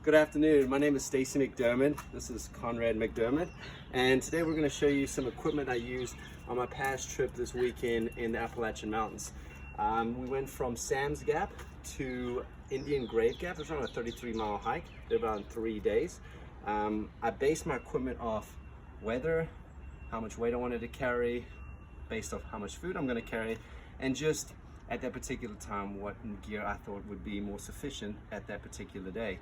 Good afternoon. My name is Stacey McDermid. This is Conrad McDermid, and today we're going to show you some equipment I used on my past trip this weekend in the Appalachian Mountains. We went from Sam's Gap to Indian Grave Gap. It was around a 33-mile hike. Did about 3 days. I based my equipment off weather, how much weight I wanted to carry, based off how much food I'm going to carry, and just at that particular time what gear I thought would be more sufficient at that particular day.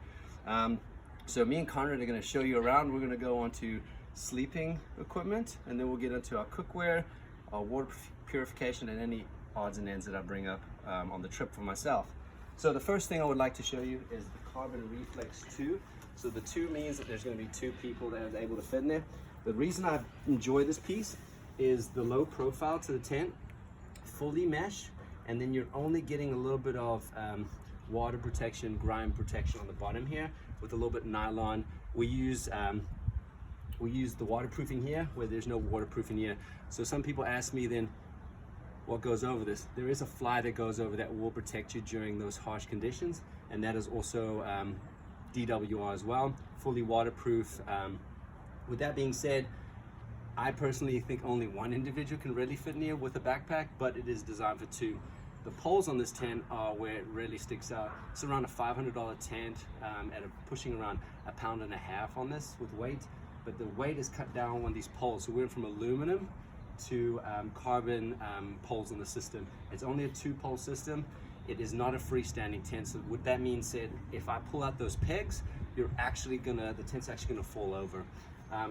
So me and Conrad are going to show you around. We're going to go on to sleeping equipment, and then we'll get into our cookware, our water purification, and any odds and ends that I bring up on the trip for myself. So the first thing I would like to show you is the Carbon Reflex 2. So the 2 means that there's going to be 2 people that are able to fit in there. The reason I enjoy this piece is the low profile to the tent, fully mesh, and then you're only getting a little bit of water protection, grime protection on the bottom here with a little bit of nylon. We use the waterproofing here where there's no waterproofing here. So some people ask me then, what goes over this? There is a fly that goes over that will protect you during those harsh conditions, and that is also DWR as well, fully waterproof. With that being said, I personally think only 1 individual can really fit in here with a backpack, but it is designed for 2. The poles on this tent are where it really sticks out. It's around a $500 tent pushing around 1.5 pounds on this with weight, but the weight is cut down on these poles. So we went from aluminum to carbon poles on the system. It's only a 2-pole system. It is not a freestanding tent. So what that means said, if I pull out those pegs, the tent's actually gonna fall over.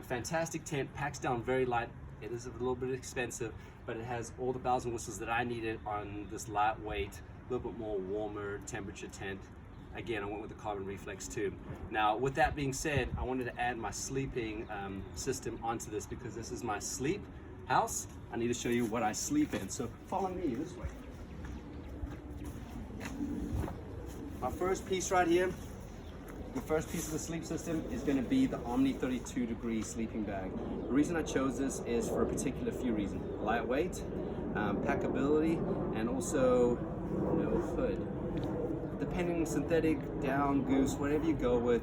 Fantastic tent, packs down very light. It is a little bit expensive, but it has all the bells and whistles that I needed on this lightweight, a little bit more warmer temperature tent. Again, I went with the Carbon Reflex 2. Now, with that being said, I wanted to add my sleeping system onto this because this is my sleep house. I need to show you what I sleep in. So follow me this way. My first piece right here, the first piece of the sleep system is going to be the Omni 32-degree sleeping bag. The reason I chose this is for a particular few reasons. Lightweight, packability, and also no hood. Depending on synthetic, down, goose, whatever you go with,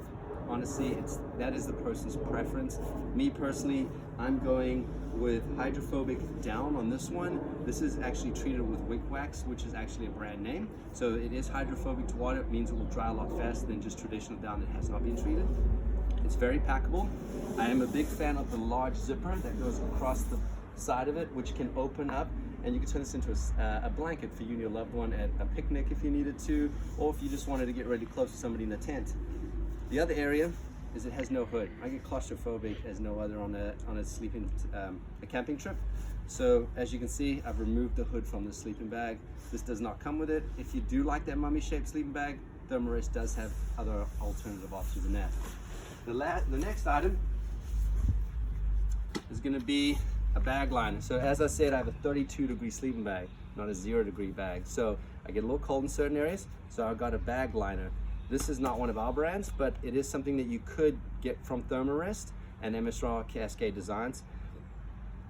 honestly, that is the person's preference. Me personally, I'm going with hydrophobic down on this one. This is actually treated with wick wax, which is actually a brand name. So it is hydrophobic to water. It means it will dry a lot faster than just traditional down that has not been treated. It's very packable. I am a big fan of the large zipper that goes across the side of it, which can open up, and you can turn this into a blanket for you and your loved one at a picnic if you needed to, or if you just wanted to get really close to somebody in the tent. The other area is it has no hood. I get claustrophobic as no other on a sleeping a camping trip. So as you can see, I've removed the hood from the sleeping bag. This does not come with it. If you do like that mummy-shaped sleeping bag, Therm-a-Rest does have other alternative options than that. The next item is going to be a bag liner. So as I said, I have a 32-degree sleeping bag, not a 0-degree bag. So I get a little cold in certain areas, so I've got a bag liner. This is not one of our brands, but it is something that you could get from Therm-a-Rest and MSR Cascade Designs.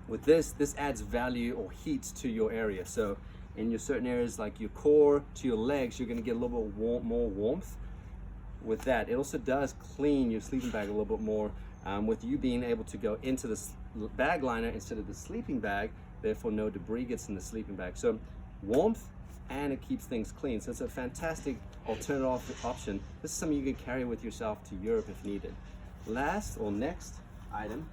With this adds value or heat to your area. So in your certain areas like your core to your legs, you're going to get a little bit more warmth with that. It also does clean your sleeping bag a little bit more with you being able to go into the bag liner instead of the sleeping bag, therefore no debris gets in the sleeping bag. So warmth, and it keeps things clean. So it's a fantastic alternative option. This is something you can carry with yourself to Europe if needed. Next item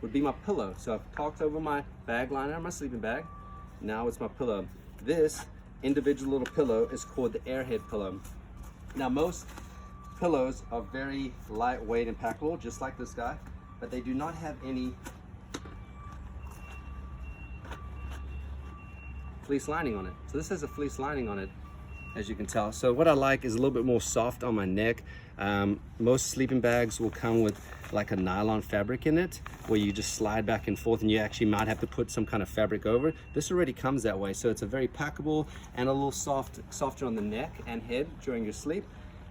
would be my pillow. So I've talked over my bag liner, my sleeping bag. Now it's my pillow. This individual little pillow is called the AirHead pillow. Now most pillows are very lightweight and packable, just like this guy, but they do not have any fleece lining on it. So this has a fleece lining on it, as you can tell. So what I like is a little bit more soft on my neck. Most sleeping bags will come with like a nylon fabric in it, where you just slide back and forth, and you actually might have to put some kind of fabric over it. This already comes that way, so it's a very packable and a little softer on the neck and head during your sleep.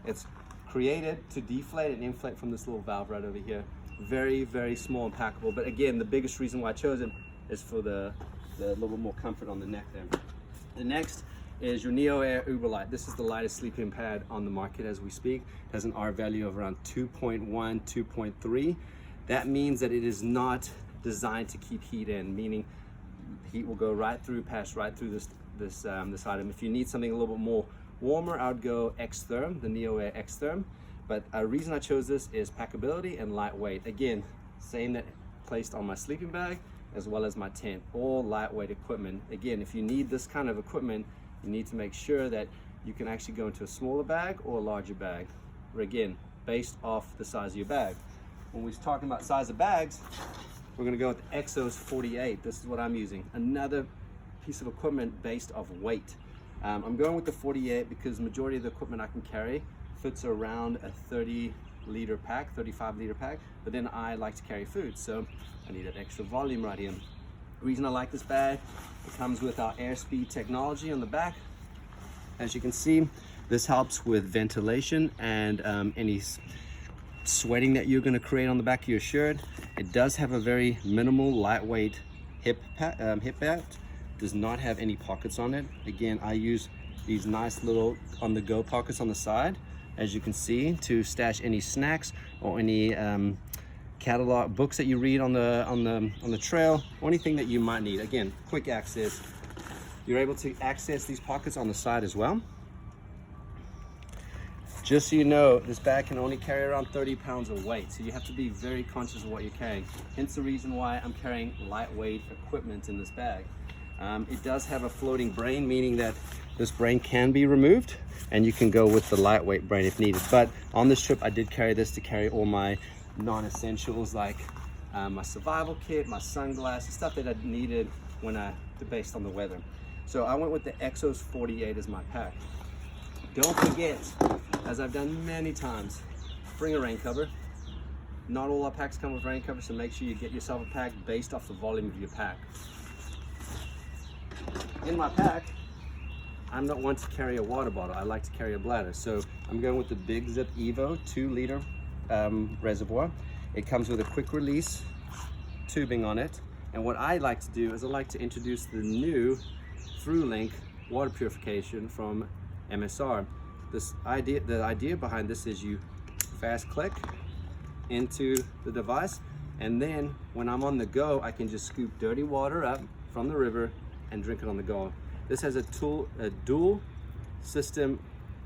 It's created to deflate and inflate from this little valve right over here. Very, very small and packable, but again, the biggest reason why I chose it is for the little bit more comfort on the neck there. The next is your NeoAir UberLite. This is the lightest sleeping pad on the market as we speak. It has an R value of around 2.1, 2.3. That means that it is not designed to keep heat in, meaning heat will go right through, pass right through this item. If you need something a little bit more warmer, I would go X-Therm, the NeoAir X-Therm. But a reason I chose this is packability and lightweight. Again, same that placed on my sleeping bag as well as my tent, all lightweight equipment. Again, if you need this kind of equipment, you need to make sure that you can actually go into a smaller bag or a larger bag, or again, based off the size of your bag. When we're talking about size of bags, we're gonna go with the Exos 48. This is what I'm using. Another piece of equipment based off weight. I'm going with the 48 because the majority of the equipment I can carry fits around a 30-liter pack, 35-liter pack, but then I like to carry food, so I need that extra volume right here. The reason I like this bag, it comes with our airspeed technology on the back. As you can see, this helps with ventilation and any sweating that you're going to create on the back of your shirt. It does have a very minimal, lightweight hip belt. Does not have any pockets on it. Again, I use these nice little on-the-go pockets on the side, as you can see, to stash any snacks or any catalog books that you read on the trail, or anything that you might need. Again, quick access. You're able to access these pockets on the side as well. Just so you know, this bag can only carry around 30 pounds of weight, so you have to be very conscious of what you're carrying. Hence the reason why I'm carrying lightweight equipment in this bag. It does have a floating brain, meaning that this brain can be removed and you can go with the lightweight brain if needed. But on this trip, I did carry this to carry all my non-essentials like my survival kit, my sunglasses, stuff that I needed based on the weather. So I went with the Exos 48 as my pack. Don't forget, as I've done many times, bring a rain cover. Not all our packs come with rain covers, so make sure you get yourself a pack based off the volume of your pack. In my pack, I'm not one to carry a water bottle. I like to carry a bladder. So I'm going with the Big Zip Evo 2-liter reservoir. It comes with a quick release tubing on it. And what I like to do is I like to introduce the new ThruLink water purification from MSR. The idea behind this is you fast click into the device, and then when I'm on the go, I can just scoop dirty water up from the river and drink it on the go. This has a dual system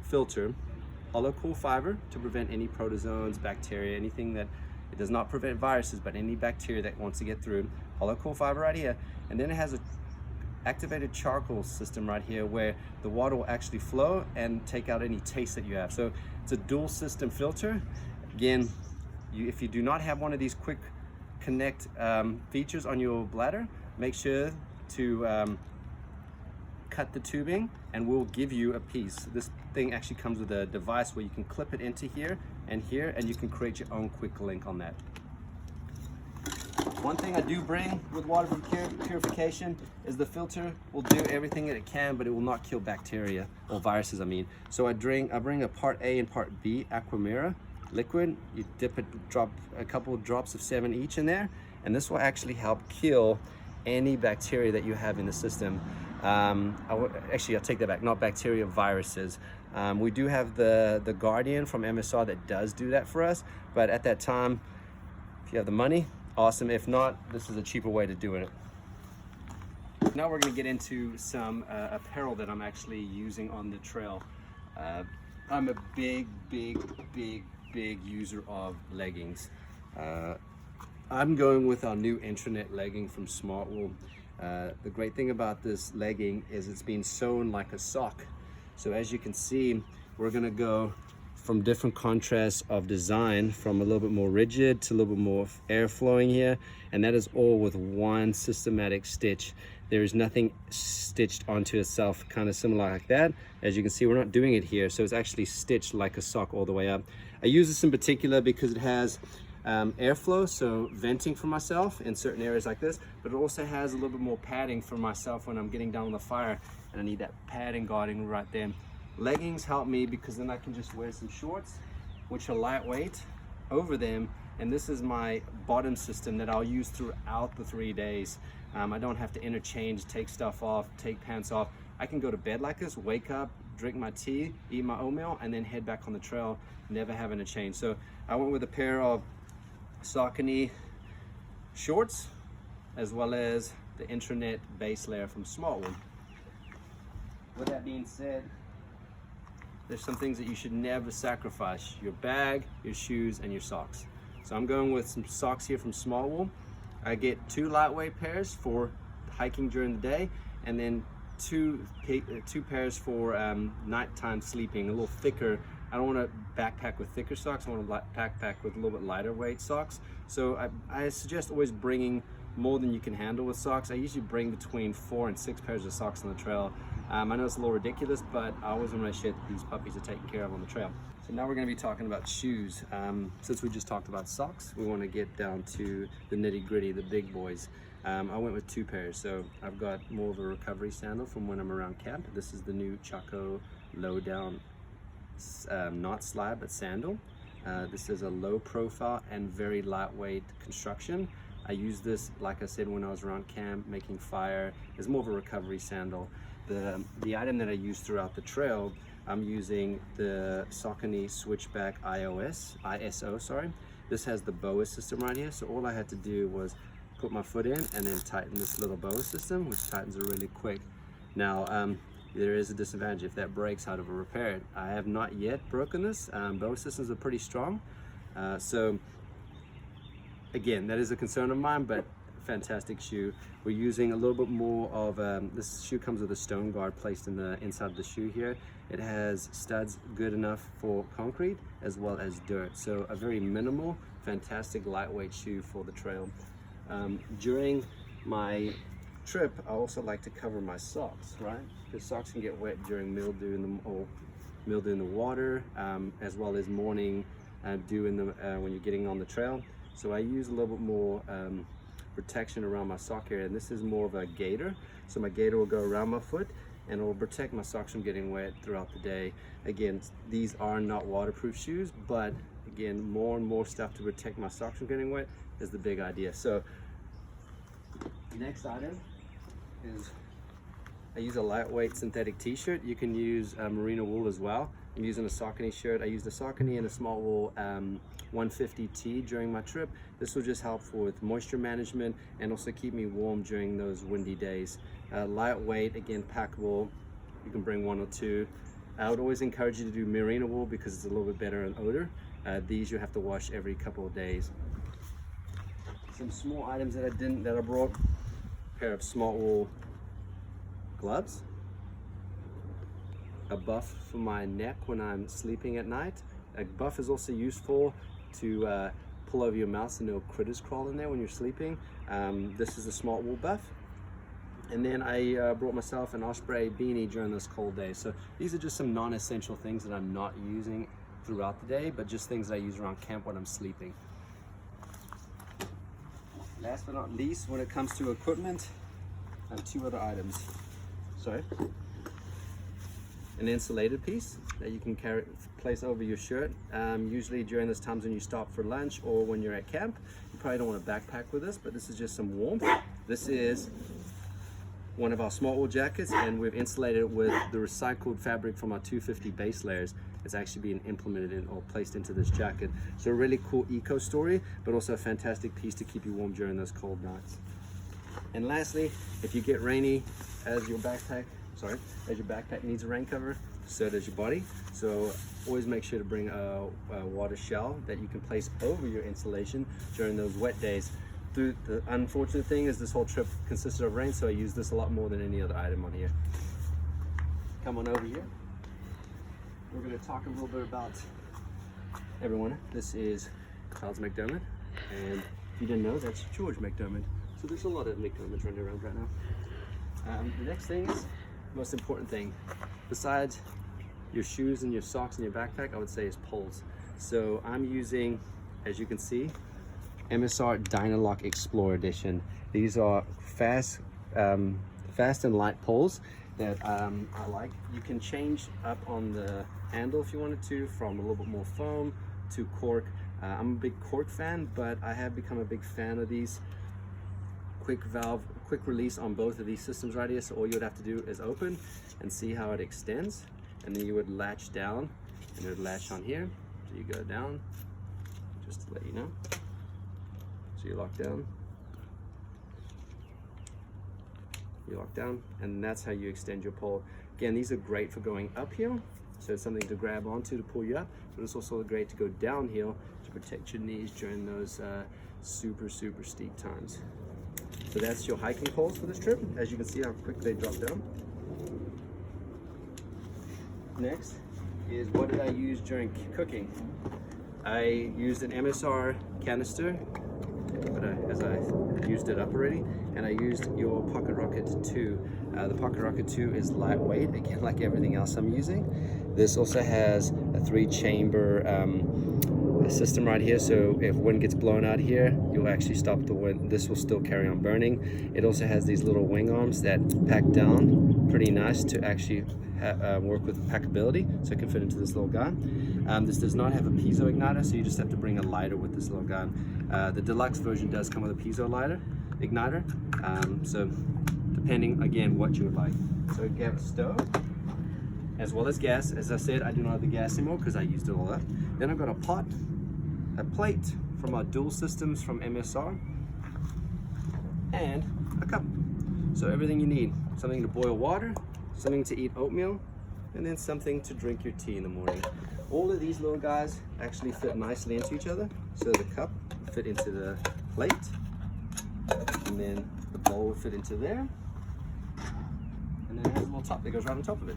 filter, hollow core fiber to prevent any protozoans, bacteria, anything that it does not prevent viruses, but any bacteria that wants to get through. Hollow core fiber right here, and then it has a activated charcoal system right here where the water will actually flow and take out any taste that you have. So it's a dual system filter. Again, if you do not have one of these quick connect features on your bladder, make sure to cut the tubing and we'll give you a piece. This thing actually comes with a device where you can clip it into here, and you can create your own quick link on that. One thing I do bring with water purification is the filter will do everything that it can, but it will not kill bacteria or viruses, I mean. So I bring a part A and part B Aquamira liquid. You dip it, drop a couple of drops of 7 each in there, and this will actually help kill any bacteria that you have in the system. Actually, I'll take that back, not bacteria, viruses. We do have the Guardian from MSR that does do that for us, but at that time, if you have the money, awesome. If not, this is a cheaper way to do it. Now we're going to get into some apparel that I'm actually using on the trail. I'm a big user of leggings. I'm going with our new Intraknit legging from Smartwool. The great thing about this legging is it's been sewn like a sock. So as you can see, we're going to go from different contrasts of design, from a little bit more rigid to a little bit more air flowing here, and that is all with one systematic stitch. There is nothing stitched onto itself kind of similar like that. As you can see, we're not doing it here, so it's actually stitched like a sock all the way up. I use this in particular because it has airflow, so venting for myself in certain areas like this, but it also has a little bit more padding for myself when I'm getting down on the fire and I need that padding guarding right there. Leggings help me because then I can just wear some shorts, which are lightweight, over them, and this is my bottom system that I'll use throughout the 3 days. I don't have to interchange, take stuff off, take pants off. I can go to bed like this, wake up, drink my tea, eat my oatmeal, and then head back on the trail, never having to change. So I went with a pair of Saucony shorts, as well as the Intraknit base layer from Smartwool. With that being said, there's some things that you should never sacrifice: your bag, your shoes, and your socks. So I'm going with some socks here from Smartwool. I get 2 lightweight pairs for hiking during the day, and then two pairs for nighttime sleeping, a little thicker. I don't want to backpack with thicker socks. I want to backpack with a little bit lighter weight socks. So I suggest always bringing more than you can handle with socks. I usually bring between 4 and 6 pairs of socks on the trail. I know it's a little ridiculous, but I always want to make sure that these puppies are taken care of on the trail. So now we're going to be talking about shoes. Since we just talked about socks, we want to get down to the nitty gritty, the big boys. I went with 2 pairs. So I've got more of a recovery sandal from when I'm around camp. This is the new Chaco Lowdown, not slide, but sandal. This is a low profile and very lightweight construction. I use this, like I said, when I was around camp making fire. It's more of a recovery sandal. The item that I use throughout the trail, I'm using the Saucony Switchback ISO, sorry. This has the BOA system right here, so all I had to do was put my foot in and then tighten this little BOA system, which tightens it really quick. Now, there is a disadvantage. If that breaks, how to repair it? I have not yet broken this. BOA systems are pretty strong. So again, that is a concern of mine, but fantastic shoe. We're using a little bit more of, this shoe comes with a stone guard placed in the inside of the shoe here. It has studs good enough for concrete as well as dirt. So a very minimal, fantastic lightweight shoe for the trail. During my trip, I also like to cover my socks, right? Because socks can get wet during mildew in the water, as well as morning dew when you're getting on the trail. So I use a little bit more protection around my sock area, and this is more of a Gator. So my Gator will go around my foot and it will protect my socks from getting wet throughout the day. Again, these are not waterproof shoes, but again, more and more stuff to protect my socks from getting wet is the big idea. So next item is I use a lightweight synthetic t-shirt. You can use merino wool as well. I'm using a Saucony shirt. I used a Saucony and a Smartwool 150T during my trip. This will just help with moisture management and also keep me warm during those windy days. Lightweight, again, packable. You can bring 1 or 2. I would always encourage you to do merino wool because it's a little bit better in odor. These you have to wash every couple of days. Some small items that I brought: a pair of Smartwool gloves, a buff for my neck when I'm sleeping at night. A buff is also useful to pull over your mouth so no critters crawl in there when you're sleeping. This is a Smartwool buff. And then I brought myself an Osprey beanie during this cold day. So these are just some non-essential things that I'm not using throughout the day, but just things that I use around camp when I'm sleeping. Last but not least, when it comes to equipment, I have 2 other items. Sorry. An insulated piece that you can place over your shirt. Usually during those times when you stop for lunch or when you're at camp, you probably don't want to backpack with this, but this is just some warmth. This is one of our Smartwool jackets, and we've insulated it with the recycled fabric from our 250 base layers. It's actually being implemented in or placed into this jacket. So a really cool eco story, but also a fantastic piece to keep you warm during those cold nights. And lastly, if you get rainy, as your backpack needs a rain cover, so does your body. So always make sure to bring a water shell that you can place over your insulation during those wet days. The unfortunate thing is this whole trip consisted of rain, so I use this a lot more than any other item on here. Come on over here. We're going to talk a little bit about everyone. This is Charles McDermid, and if you didn't know, that's George McDermid. So there's a lot of McDermids running around right now. The next thing is, most important thing, besides your shoes and your socks and your backpack, I would say is poles. So I'm using, as you can see, MSR DynaLock Explorer Edition. These are fast and light poles that I like. You can change up on the handle if you wanted to, from a little bit more foam to cork. I'm a big cork fan, but I have become a big fan of these quick release on both of these systems right here. So all you would have to do is open and see how it extends, and then you would latch down and it would latch on here. So you go down, just to let you know. So you lock down, and that's how you extend your pole. Again, these are great for going uphill, so it's something to grab onto to pull you up, but it's also great to go downhill to protect your knees during those super steep times. So that's your hiking poles for this trip. As you can see how quick they drop down. Next is what did I use during cooking. I used an MSR canister, but as I used it up already, and I used your Pocket Rocket 2. The Pocket Rocket 2 is lightweight, again, like everything else I'm using. This also has a 3-chamber system right here, so if wind gets blown out here, you'll actually stop the wind. This will still carry on burning. It also has these little wing arms that pack down pretty nice to actually work with packability, so it can fit into this little gun. This does not have a piezo igniter, so you just have to bring a lighter with this little gun. The deluxe version does come with a piezo igniter, so depending again what you would like. So you have a stove as well as gas. As I said, I do not have the gas anymore because I used it all up. Then I've got a pot, a plate from our dual systems from MSR, and a cup. So everything you need: something to boil water, something to eat oatmeal, and then something to drink your tea in the morning. All of these little guys actually fit nicely into each other. So the cup will fit into the plate, and then the bowl will fit into there, and then it has a little top that goes right on top of it.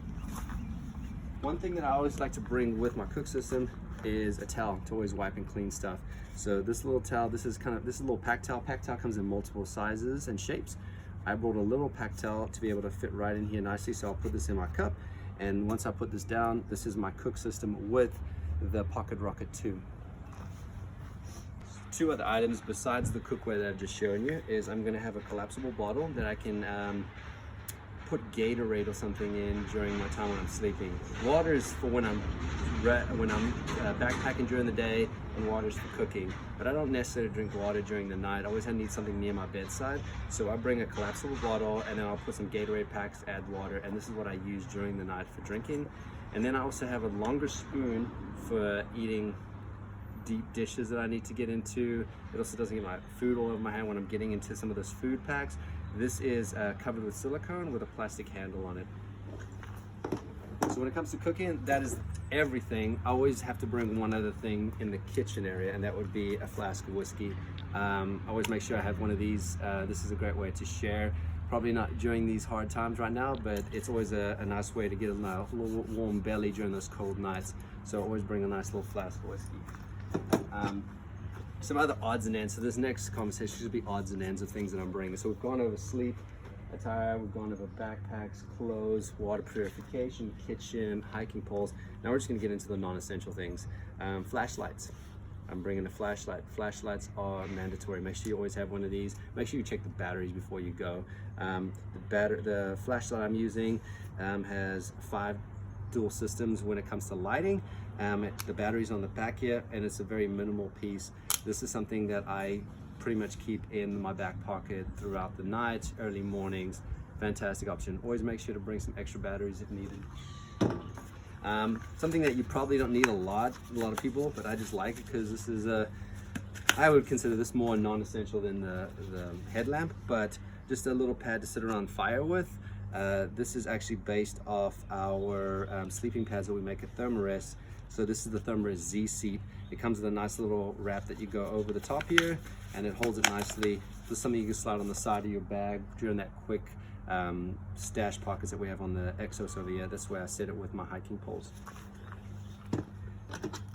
One thing that I always like to bring with my cook system is a towel to always wipe and clean stuff. So this little towel, this is a little PackTowl. PackTowl comes in multiple sizes and shapes. I brought a little PackTowl to be able to fit right in here nicely, so I'll put this in my cup, and once I put this down, this is my cook system with the Pocket Rocket 2. Two other items besides the cookware that I've just shown you is I'm going to have a collapsible bottle that I can put Gatorade or something in during my time when I'm sleeping. Water is for when I'm backpacking during the day, and water is for cooking. But I don't necessarily drink water during the night. I always need something near my bedside. So I bring a collapsible bottle, and then I'll put some Gatorade packs, add water, and this is what I use during the night for drinking. And then I also have a longer spoon for eating deep dishes that I need to get into. It also doesn't get my food all over my hand when I'm getting into some of those food packs. This is covered with silicone with a plastic handle on it. So when it comes to cooking, that is everything. I always have to bring one other thing in the kitchen area, and that would be a flask of whiskey. I always make sure I have one of these. This is a great way to share. Probably not during these hard times right now, but it's always a nice way to get a little warm belly during those cold nights. So always bring a nice little flask of whiskey. Some other odds and ends. So this next conversation should be odds and ends of things that I'm bringing. So we've gone over sleep attire, we've gone over backpacks, clothes, water purification, kitchen, hiking poles. Now we're just gonna get into the non-essential things. Flashlights. I'm bringing a flashlight. Flashlights are mandatory. Make sure you always have one of these. Make sure you check the batteries before you go. The flashlight I'm using has 5 dual systems when it comes to lighting. The battery's on the back here, and it's a very minimal piece. This is something that I pretty much keep in my back pocket throughout the night, early mornings. Fantastic option. Always make sure to bring some extra batteries if needed. Something that you probably don't need a lot of people, but I just like it because this is I would consider this more non-essential than the headlamp, but just a little pad to sit around fire with. This is actually based off our sleeping pads that we make at Therm-a-Rest. So this is the Therm-a-Rest Z seat. It comes with a nice little wrap that you go over the top here, and it holds it nicely. This is something you can slide on the side of your bag during that quick stash pockets that we have on the Exos over here. That's where I set it with my hiking poles.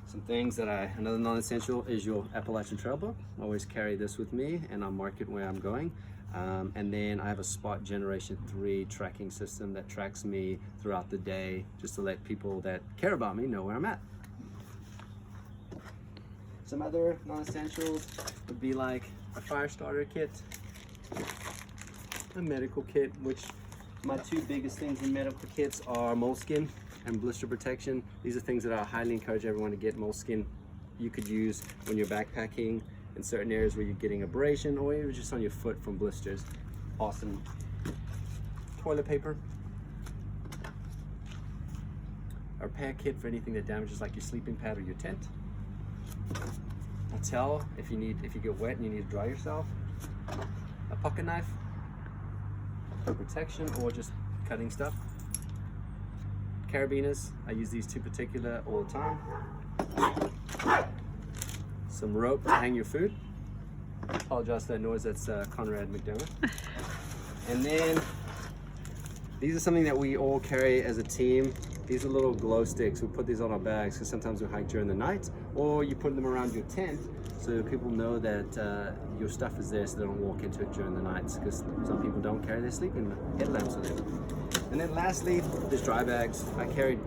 Some things that another non-essential is your Appalachian Trail book. I always carry this with me, and I'll mark it where I'm going. And then I have a Spot Generation 3 tracking system that tracks me throughout the day, just to let people that care about me know where I'm at. Some other non-essentials would be like a fire starter kit, a medical kit, which my 2 biggest things in medical kits are moleskin and blister protection. These are things that I highly encourage everyone to get. Moleskin you could use when you're backpacking. in certain areas where you're getting abrasion or even just on your foot from blisters. Awesome. Toilet paper. A repair kit for anything that damages like your sleeping pad or your tent. A towel if you get wet and you need to dry yourself. A pocket knife for protection or just cutting stuff. Carabiners, I use these two particular all the time. Some rope to hang your food. Apologize for that noise, that's Conrad McDermid. And then these are something that we all carry as a team. These are little glow sticks. We put these on our bags because sometimes we hike during the night, or you put them around your tent so people know that your stuff is there so they don't walk into it during the nights, because some people don't carry their sleeping headlamps with them. And then lastly, there's dry bags. I carry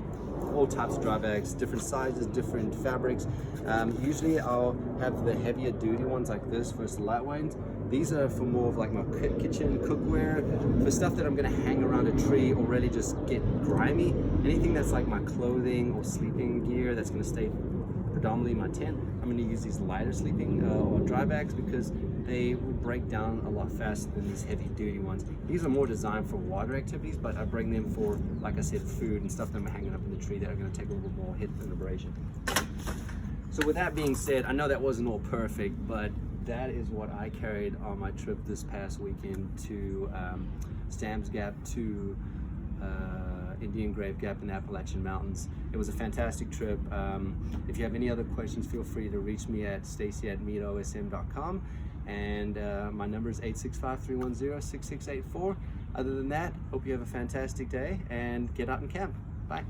all types of dry bags, different sizes, different fabrics. Usually I'll have the heavier duty ones like this versus the light ones. These are for more of like my kitchen cookware, for stuff that I'm gonna hang around a tree or really just get grimy. Anything that's like my clothing or sleeping gear that's gonna stay predominantly in my tent, I'm gonna use these lighter sleeping or dry bags because they will break down a lot faster than these heavy duty ones. These are more designed for water activities, but I bring them for, like I said, food and stuff that I'm hanging up in the tree that are gonna take a little bit more hit and abrasion. So with that being said, I know that wasn't all perfect, but that is what I carried on my trip this past weekend to Stam's Gap to Indian Grave Gap in the Appalachian Mountains. It was a fantastic trip. If you have any other questions, feel free to reach me at Stacey@meetosm.com, and my number is 865-310-6684. Other than that, hope you have a fantastic day and get out and camp. Bye.